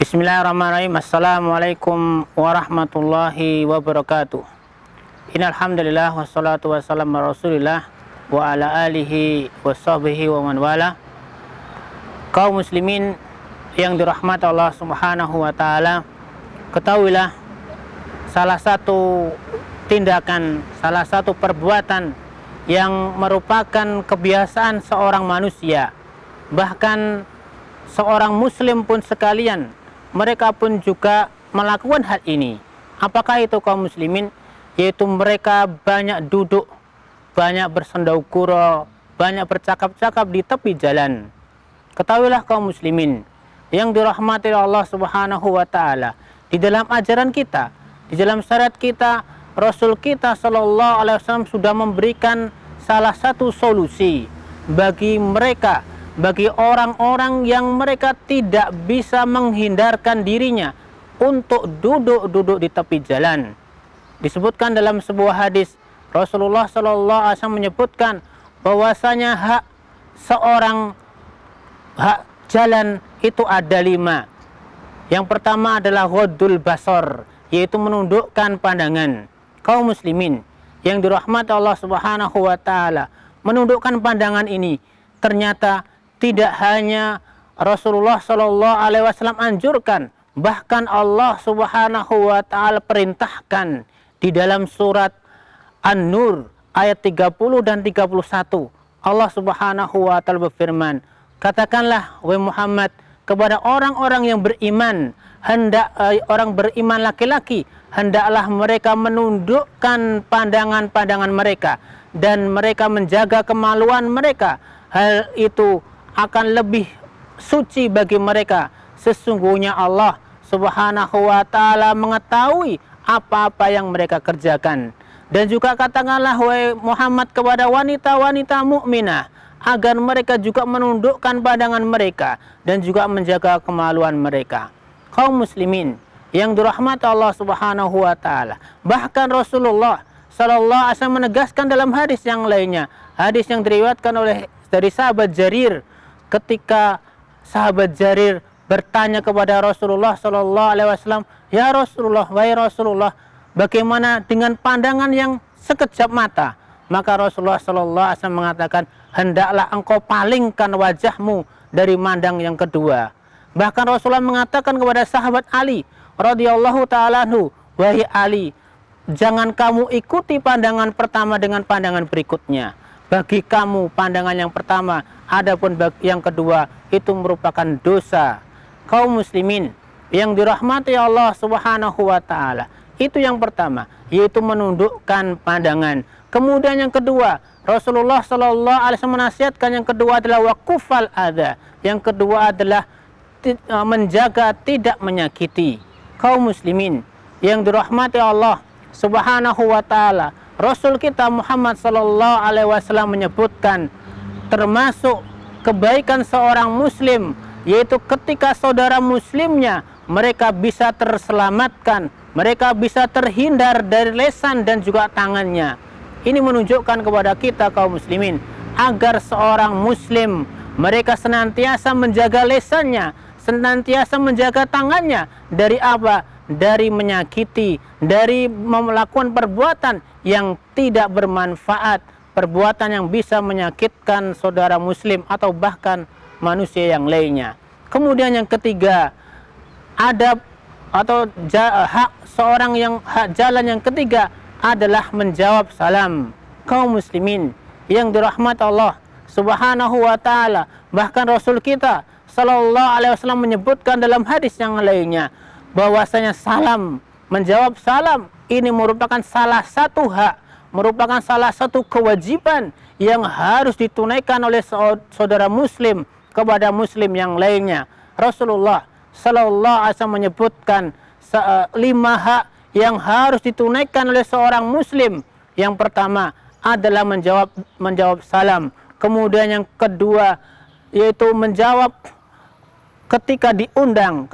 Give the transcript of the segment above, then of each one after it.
Bismillahirrahmanirrahim. Assalamualaikum warahmatullahi wabarakatuh. Innal hamdalillah wassalatu wassalamu ala Rasulillah wa ala alihi washabbihi wa man wala. Kaum muslimin yang dirahmati Allah Subhanahu wa taala, ketahuilah salah satu tindakan, salah satu perbuatan yang merupakan kebiasaan seorang manusia, bahkan seorang muslim pun sekalian, mereka pun juga melakukan hal ini. Apakah itu kaum muslimin? Yaitu mereka banyak duduk, banyak bersendaukuro, banyak bercakap-cakap di tepi jalan. Ketahuilah kaum muslimin yang dirahmati Allah Subhanahu wa taala, di dalam ajaran kita, di dalam syariat kita, Rasul kita sallallahu alaihi wasallam sudah memberikan salah satu solusi bagi mereka, bagi orang-orang yang mereka tidak bisa menghindarkan dirinya untuk duduk-duduk di tepi jalan. Disebutkan dalam sebuah hadis, Rasulullah SAW menyebutkan bahwasanya hak jalan itu ada 5. Yang pertama adalah ghaddul basar, yaitu menundukkan pandangan. Kaum muslimin yang dirahmati Allah Subhanahu wa taala, menundukkan pandangan ini ternyata tidak hanya Rasulullah Shallallahu Alaihi Wasallam anjurkan, bahkan Allah Subhanahu Wa Taala perintahkan di dalam surat An-Nur ayat 30 dan 31. Allah Subhanahu Wa Taala berfirman, katakanlah wahai Muhammad kepada orang-orang yang beriman, orang beriman laki-laki, hendaklah mereka menundukkan pandangan-pandangan mereka dan mereka menjaga kemaluan mereka. Hal itu akan lebih suci bagi mereka. Sesungguhnya Allah Subhanahu wa taala mengetahui apa-apa yang mereka kerjakan. Dan juga katakanlah wahai Muhammad kepada wanita-wanita mukminah agar mereka juga menundukkan pandangan mereka dan juga menjaga kemaluan mereka. Kaum muslimin yang dirahmati Allah Subhanahu wa taala, bahkan Rasulullah sallallahu alaihi wasallam menegaskan dalam hadis yang lainnya, hadis yang diriwayatkan dari sahabat Jarir, ketika sahabat Jarir bertanya kepada Rasulullah Sallallahu Alaihi Wasallam, ya Rasulullah, wahai Rasulullah, bagaimana dengan pandangan yang sekejap mata? Maka Rasulullah Sallallahu Alaihi Wasallam mengatakan, hendaklah engkau palingkan wajahmu dari mandang yang kedua. Bahkan Rasulullah mengatakan kepada sahabat Ali radhiyallahu taala anhu, wahai Ali, jangan kamu ikuti pandangan pertama dengan pandangan berikutnya. Bagi kamu pandangan yang pertama, adapun yang kedua itu merupakan dosa. Kaum muslimin yang dirahmati Allah Subhanahu wa taala, itu yang pertama, yaitu menundukkan pandangan. Kemudian yang kedua, Rasulullah sallallahu alaihi wasallam menasihatkan, yang kedua adalah waqufal adza. Yang kedua adalah menjaga tidak menyakiti. Kaum muslimin yang dirahmati Allah Subhanahu wa taala, Rasul kita Muhammad sallallahu alaihi wasallam menyebutkan termasuk kebaikan seorang muslim, yaitu ketika saudara muslimnya mereka bisa terselamatkan, mereka bisa terhindar dari lesan dan juga tangannya. Ini menunjukkan kepada kita kaum muslimin agar seorang muslim mereka senantiasa menjaga lesannya, senantiasa menjaga tangannya dari apa? Dari menyakiti, dari melakukan perbuatan yang tidak bermanfaat, perbuatan yang bisa menyakitkan saudara muslim atau bahkan manusia yang lainnya. Kemudian yang ketiga, adab atau hak seorang hak jalan yang ketiga adalah menjawab salam. Kaum muslimin yang dirahmati Allah Subhanahu wa taala, bahkan Rasul kita sallallahu alaihi wasallam menyebutkan dalam hadis yang lainnya bahwasanya salam, menjawab salam ini merupakan salah satu hak, merupakan salah satu kewajiban yang harus ditunaikan oleh saudara muslim kepada muslim yang lainnya. Rasulullah sallallahu alaihi wasallam menyebutkan 5 hak yang harus ditunaikan oleh seorang muslim. Yang pertama adalah menjawab salam. Kemudian yang kedua yaitu menjawab ketika diundang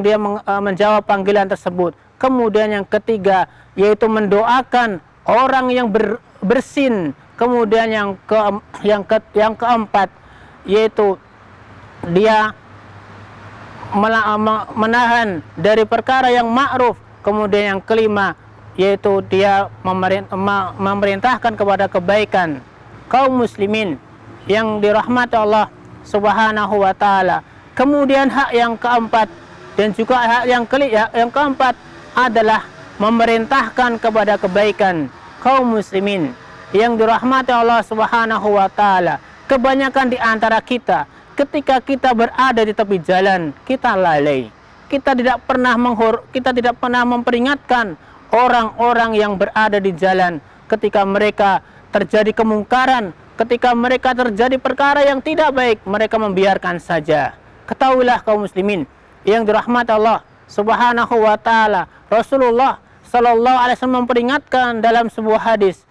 dia menjawab panggilan tersebut. Kemudian yang ketiga yaitu mendoakan orang yang bersin. Kemudian yang keempat yaitu dia menahan dari perkara yang ma'ruf. Kemudian yang kelima, yaitu dia memerintahkan kepada kebaikan. Kaum muslimin yang dirahmati Allah Subhanahu wa ta'ala. Kemudian hak yang keempat, dan juga hak yang keempat adalah memerintahkan kepada kebaikan. Kaum muslimin yang dirahmati Allah Subhanahu wa ta'ala, kebanyakan di antara kita ketika kita berada di tepi jalan, kita lalai. Kita tidak pernah memperingatkan orang-orang yang berada di jalan ketika mereka terjadi kemungkaran, ketika mereka terjadi perkara yang tidak baik, mereka membiarkan saja. Ketahuilah kaum muslimin yang dirahmati Allah Subhanahu wa ta'ala, Rasulullah sallallahu alaihi wasallam memperingatkan dalam sebuah hadis,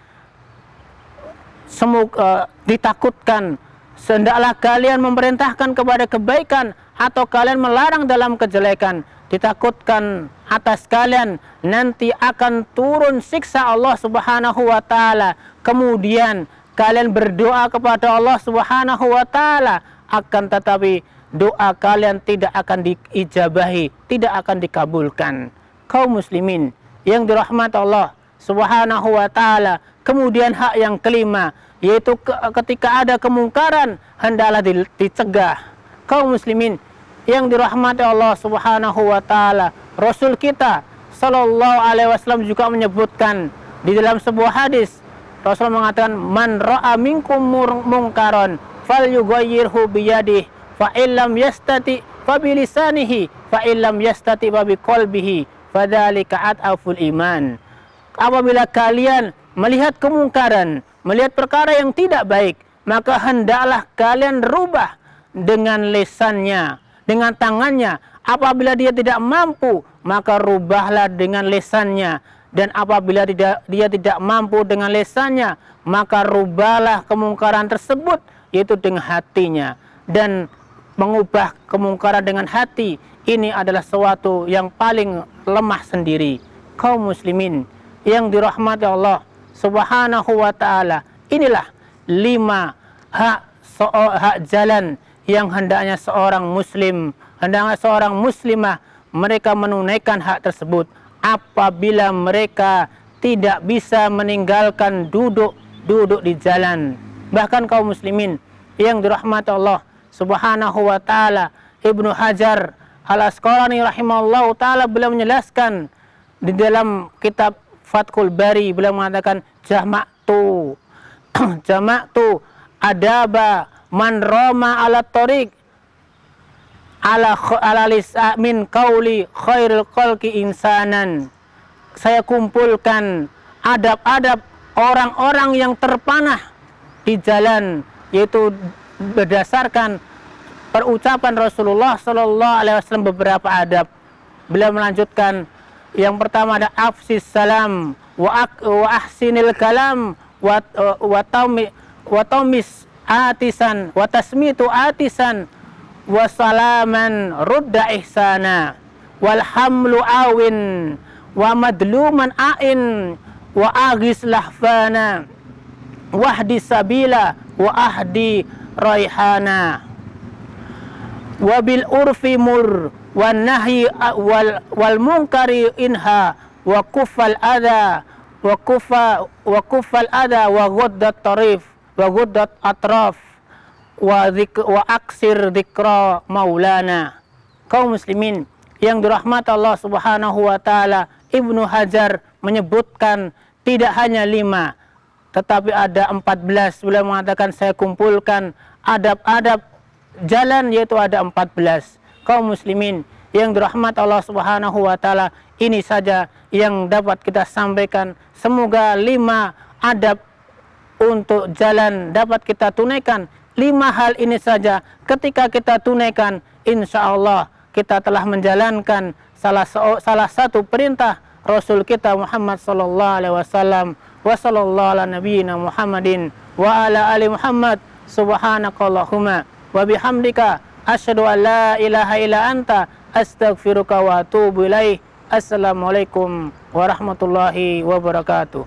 ditakutkan hendaklah kalian memerintahkan kepada kebaikan atau kalian melarang dalam kejelekan. Ditakutkan atas kalian nanti akan turun siksa Allah Subhanahu wa ta'ala. Kemudian kalian berdoa kepada Allah Subhanahu wa ta'ala, akan tetapi doa kalian tidak akan diijabahi, tidak akan dikabulkan. Kaum muslimin yang dirahmati Allah Subhanahu wa ta'ala. Kemudian hak yang kelima, yaitu ketika ada kemungkaran hendaklah dicegah. Kaum muslimin yang dirahmati Allah Subhanahu wa ta'ala, Rasul kita sallallahu alaihi wasallam juga menyebutkan di dalam sebuah hadis, Rasul mengatakan, man ra'a minkum mungkaron falyughayyirhu biyadihi fa illam yastati fa bilisanihi fa illam yastati fa biqalbihi fadzalika ad'aful iman. Apabila kalian melihat kemungkaran, melihat perkara yang tidak baik, maka hendaklah kalian rubah dengan lisannya, dengan tangannya. Apabila dia tidak mampu, maka rubahlah dengan lisannya. Dan apabila dia tidak mampu dengan lisannya, maka rubahlah kemungkaran tersebut, yaitu dengan hatinya. Dan mengubah kemungkaran dengan hati, ini adalah sesuatu yang paling lemah sendiri. Kaum muslimin yang dirahmati Allah Subhanahu wa ta'ala, inilah 5 hak jalan yang hendaknya seorang muslim, hendaknya seorang muslimah mereka menunaikan hak tersebut apabila mereka tidak bisa meninggalkan duduk di jalan. Bahkan kaum muslimin yang dirahmati Allah Subhanahu wa ta'ala, Ibnu Hajar Al-Asqalani rahimahullah ta'ala beliau menjelaskan di dalam kitab Fathul Bari, beliau mengatakan jama'tu adaba man roma ala tariq ala lisa min qauli khairul khalqi insanan. Saya kumpulkan adab-adab orang-orang yang terpanah di jalan, yaitu berdasarkan perucapan Rasulullah sallallahu alaihi wasallam beberapa adab. Beliau melanjutkan, yang pertama ada afsis salam wa ahsinil kalam wa taumis atisan wa tasmitu atisan wa salaman rudda ihsana wal hamlu awin wa madluman ain wa aghis lahfana wahdi sabila wa ahdi raihana wa bil urfi mur wan nahyi wal munkari inha wa kuffal adha wa kuffal adha wa ghaddat tarif wa ghaddat atraf wa aksir dzikra maulana. Kaum muslimin yang dirahmati Allah Subhanahu wa ta'ala, Ibnu Hajar menyebutkan tidak hanya 5 tetapi ada 14. Beliau mengatakan saya kumpulkan adab-adab jalan, yaitu ada 14. Kaum muslimin yang dirahmati Allah Subhanahu wa ta'ala, ini saja yang dapat kita sampaikan. Semoga 5 adab untuk jalan dapat kita tunaikan. 5 hal ini saja ketika kita tunaikan, insya Allah kita telah menjalankan salah satu perintah Rasul kita Muhammad sallallahu alaihi wasallam. Wa sallallahu ala nabiyyina Muhammadin wa ala ali Muhammad. Subhanakallahumma wa bihamdika asyhadu an la ilaha illa anta astaghfiruka wa atubu ilaih. Assalamualaikum warahmatullahi wabarakatuh.